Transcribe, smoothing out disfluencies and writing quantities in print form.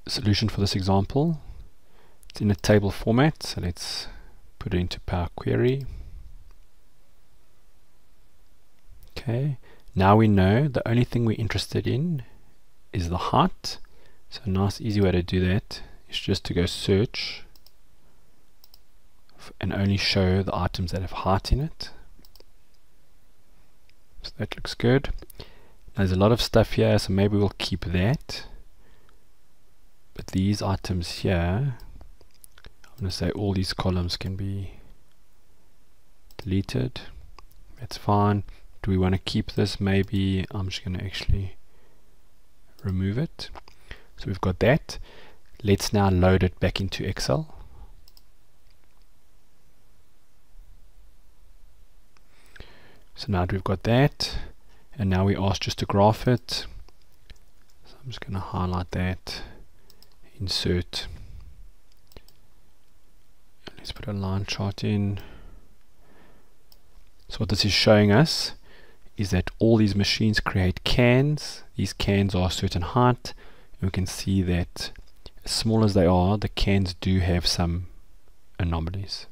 solution for this example. It's in a table format, so let's put it into PowerQuery. Okay, now we know the only thing we're interested in is the height. So a nice easy way to do that is just to go search and only show the items that have height in it. So that looks good. There's a lot of stuff here, so maybe we'll keep that. But these items here, I'm going to say all these columns can be deleted. That's fine. Do we want to keep this? Maybe I'm just going to actually remove it. So we've got that. Let's now load it back into Excel. So now we've got that, and now we ask just to graph it. So I'm just going to highlight that, insert. Let's put a line chart in. So what this is showing us is that all these machines create cans. These cans are a certain height, and we can see that as small as they are, the cans do have some anomalies.